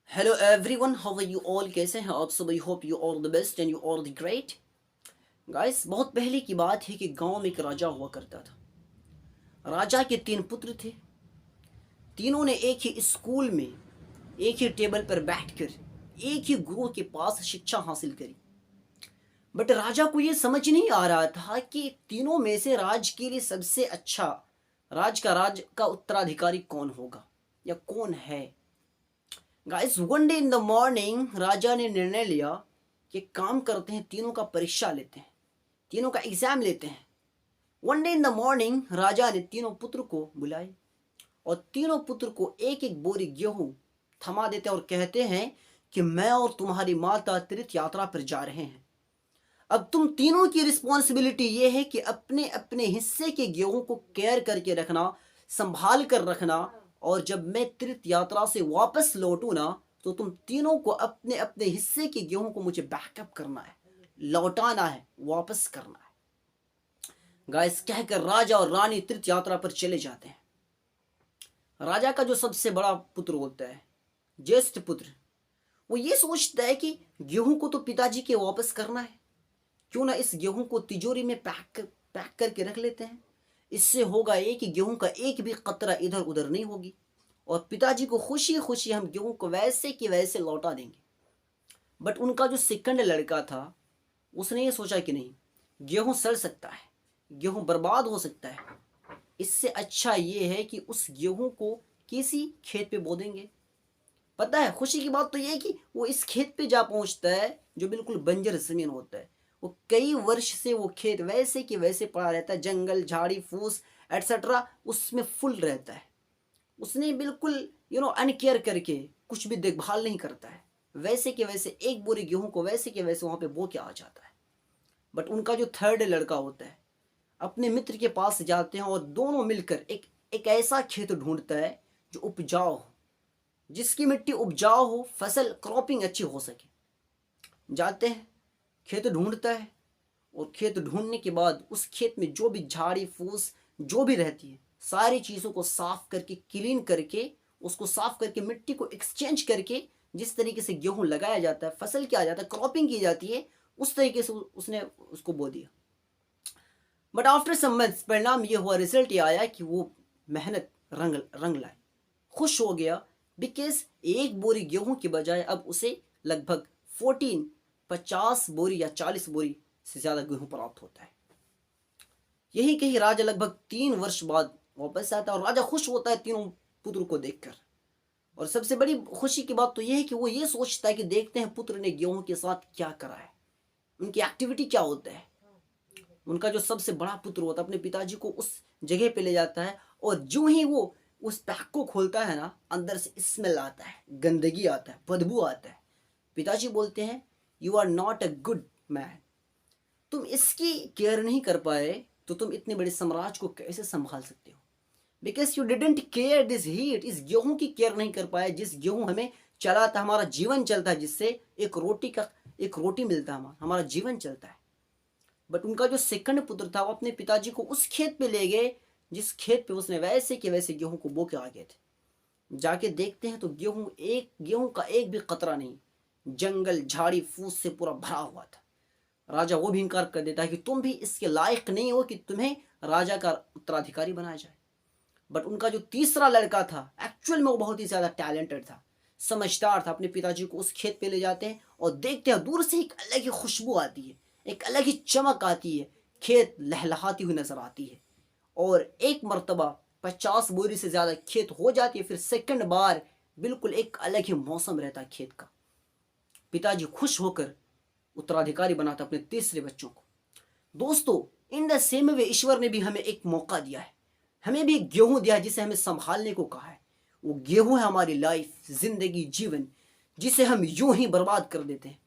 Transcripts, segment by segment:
Hello everyone, how are you all? कैसे हैं आप सब? I hope you all the best and you all the great. Guys, बहुत पहले की बात है कि गांव में एक राजा हुआ करता था। राजा के तीन पुत्र थे। तीनों ने एक ही स्कूल में एक ही टेबल पर बैठकर एक ही गुरु के पास शिक्षा हासिल करी। बट राजा को ये समझ नहीं आ रहा था कि तीनों में से राज के लिए सबसे अच्छा राज का उत्तराधिकारी कौन होगा या कौन है। Guys, one day in the morning राजा ने निर्णय लिया कि काम करते हैं, तीनों का परीक्षा लेते हैं, तीनों का एग्जाम लेते हैं। One day in the morning राजा ने तीनों पुत्र को बुलाए और तीनों पुत्र को एक एक बोरी गेहूं थमा देते हैं और कहते हैं कि मैं और तुम्हारी माता तीर्थ यात्रा पर जा रहे हैं। अब तुम तीनों की रिस्पॉन्सिबिलिटी ये है कि अपने अपने हिस्से के गेहूं को केयर करके रखना, संभाल कर रखना, और जब मैं तीर्थ यात्रा से वापस लौटूं ना, तो तुम तीनों को अपने अपने हिस्से के गेहूं को मुझे बैकअप करना है, लौटाना है, वापस करना है। गाइस, कहकर राजा और रानी तीर्थ यात्रा पर चले जाते हैं। राजा का जो सबसे बड़ा पुत्र होता है, ज्येष्ठ पुत्र, वो ये सोचता है कि गेहूं को तो पिताजी के वापस करना है, क्यों ना इस गेहूं को तिजोरी में पैक करके रख लेते हैं। इससे होगा ये कि गेहूं का एक भी कतरा इधर उधर नहीं होगी और पिताजी को खुशी खुशी हम गेहूं को वैसे कि वैसे लौटा देंगे। बट उनका जो सेकंड लड़का था, उसने ये सोचा कि नहीं, गेहूं सड़ सकता है, गेहूं बर्बाद हो सकता है। इससे अच्छा ये है कि उस गेहूं को किसी खेत पे बो देंगे। पता है, खुशी की बात तो ये है कि वो इस खेत पे जा पहुंचता है जो बिल्कुल बंजर जमीन होता है। वो कई वर्ष से वो खेत वैसे कि वैसे पड़ा रहता है, जंगल झाड़ी फूस एटसेट्रा उसमें फुल रहता है। उसने बिल्कुल अनकेयर करके कुछ भी देखभाल नहीं करता है, वैसे कि वैसे एक बोरी गेहूं को वैसे कि वैसे वहां पे बो के आ जाता है। बट उनका जो थर्ड लड़का होता है, अपने मित्र के पास जाते हैं और दोनों मिलकर एक एक ऐसा खेत ढूंढता है जो उपजाऊ हो, जिसकी मिट्टी उपजाऊ हो, फसल क्रॉपिंग अच्छी हो सके। जाते हैं, खेत ढूंढता है और खेत ढूंढने के बाद उस खेत में जो भी झाड़ी फूस जो भी रहती है, सारी चीज़ों को साफ करके क्लीन करके, उसको साफ करके मिट्टी को एक्सचेंज करके, जिस तरीके से गेहूं लगाया जाता है, फसल किया जाता है, क्रॉपिंग की जाती है, उस तरीके से उसने उसको बो दिया। बट आफ्टर सम मंथ्स परिणाम ये हुआ, रिजल्ट ये आया कि वो मेहनत रंग रंग लाए, खुश हो गया। बिकॉज एक बोरी गेहूं की बजाय अब उसे लगभग 50 बोरी या 40 बोरी से ज़्यादा गेहूं प्राप्त होता है। यही कही राजा लगभग 3 वर्ष बाद वापस आता है और राजा खुश होता है तीनों पुत्र को देखकर। और सबसे बड़ी खुशी की बात तो यह है कि वो ये सोचता है कि देखते हैं पुत्र ने गेहूं के साथ क्या करा है, उनकी एक्टिविटी क्या होता है। उनका जो सबसे बड़ा पुत्र होता है अपने पिताजी को उस जगह पे ले जाता है और जो ही वो उस पैक को खोलता है ना, अंदर से स्मेल आता है, गंदगी आता है, बदबू आता है। पिताजी बोलते हैं, you are not a good man. तुम इसकी केयर नहीं कर पाए तो तुम इतने बड़े साम्राज्य को कैसे संभाल सकते हो? Because you didn't care this heat. इस गेहूं की केयर नहीं कर पाए, जिस गेहूं हमें चलाता, हमारा जीवन चलता है, जिससे एक रोटी मिलता है, हमारा जीवन चलता है। बट उनका जो सेकंड पुत्र था, वो अपने पिताजी को उस खेत पे ले गए जिस खेत पे उसने वैसे के वैसे गेहूं को बो के आ गए थे। जाके देखते हैं तो गेहूं का एक भी कतरा नहीं, जंगल झाड़ी फूस से पूरा भरा हुआ था। राजा वो भी इनकार कर देता है कि तुम भी इसके लायक नहीं हो कि तुम्हें राजा का उत्तराधिकारी बनाया जाए। बट उनका जो तीसरा लड़का था, एक्चुअल में वो बहुत ही ज्यादा टैलेंटेड था, समझदार था। अपने पिताजी को उस खेत पे ले जाते हैं और देखते हैं दूर से एक अलग ही खुशबू आती है, एक अलग ही चमक आती है, खेत लहलहाती हुई नजर आती है। और एक मर्तबा 50 बोरी से ज्यादा खेत हो जाती है। फिर सेकंड बार बिल्कुल एक अलग ही मौसम रहता है खेत का। पिताजी खुश होकर उत्तराधिकारी बनाता अपने तीसरे बच्चों को। दोस्तों, इन द सेम वे ईश्वर ने भी हमें एक मौका दिया है, हमें भी एक गेहूं दिया है जिसे हमें संभालने को कहा है। वो गेहूं है हमारी लाइफ, जिंदगी, जीवन, जिसे हम यूं ही बर्बाद कर देते हैं,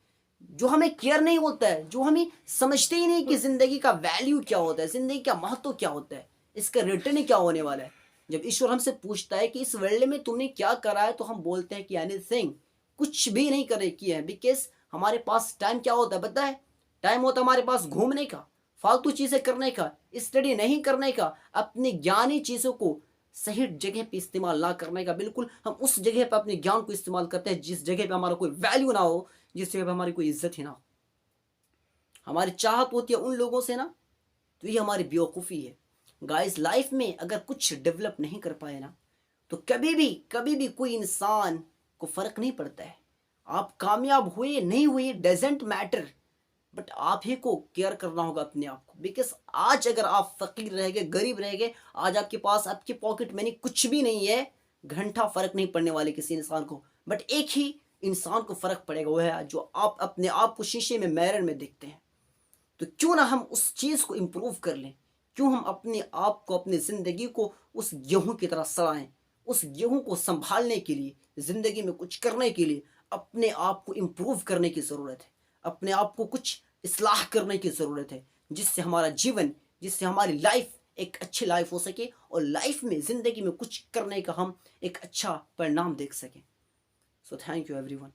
जो हमें केयर नहीं होता है, जो हमें समझते ही नहीं कि जिंदगी का वैल्यू क्या होता है, जिंदगी का महत्व क्या होता है, इसका रिटर्न क्या होने वाला है। जब ईश्वर हमसे पूछता है कि इस वर्ल्ड में तुमने क्या करा है, तो हम बोलते हैं कि एनीथिंग, कुछ भी नहीं करे किया है। बिकॉज हमारे पास टाइम क्या होता है पता है? टाइम होता है हमारे पास घूमने का, फालतू चीजें करने का, स्टडी नहीं करने का, अपनी ज्ञानी चीजों को सही जगह पे इस्तेमाल ना करने का। बिल्कुल हम उस जगह पे अपने ज्ञान को इस्तेमाल करते हैं जिस जगह पे हमारा कोई वैल्यू ना हो, जिस जगह पे हमारी कोई इज्जत ही ना हो। हमारी चाहत होती है उन लोगों से ना, तो ये हमारी बेवकूफ़ी है। गाइस लाइफ में अगर कुछ डेवलप नहीं कर पाए ना, तो कभी भी कोई इंसान को फ़र्क नहीं पड़ता है। आप कामयाब हुए नहीं हुए डजेंट मैटर, बट आप ही को केयर करना होगा अपने आप को। बिकॉज आज अगर आप फ़कीर रह गए, गरीब रह गए, आज आपके पास आपकी पॉकेट मनी कुछ भी नहीं है, घंटा फ़र्क नहीं पड़ने वाले किसी इंसान को। बट एक ही इंसान को फ़र्क पड़ेगा, वो है जो आप अपने आप को शीशे में, मिरर में देखते हैं। तो क्यों ना हम उस चीज़ को इम्प्रूव कर लें, क्यों हम अपने आप को, अपनी ज़िंदगी को उस गेहूं की तरह सड़ाएं। उस गेहूं को संभालने के लिए, ज़िंदगी में कुछ करने के लिए अपने आप को इम्प्रूव करने की ज़रूरत है, अपने आप को कुछ इस्लाह करने की ज़रूरत है, जिससे हमारा जीवन, जिससे हमारी लाइफ एक अच्छी लाइफ हो सके और लाइफ में, ज़िंदगी में कुछ करने का हम एक अच्छा परिणाम देख सकें। So thank you everyone.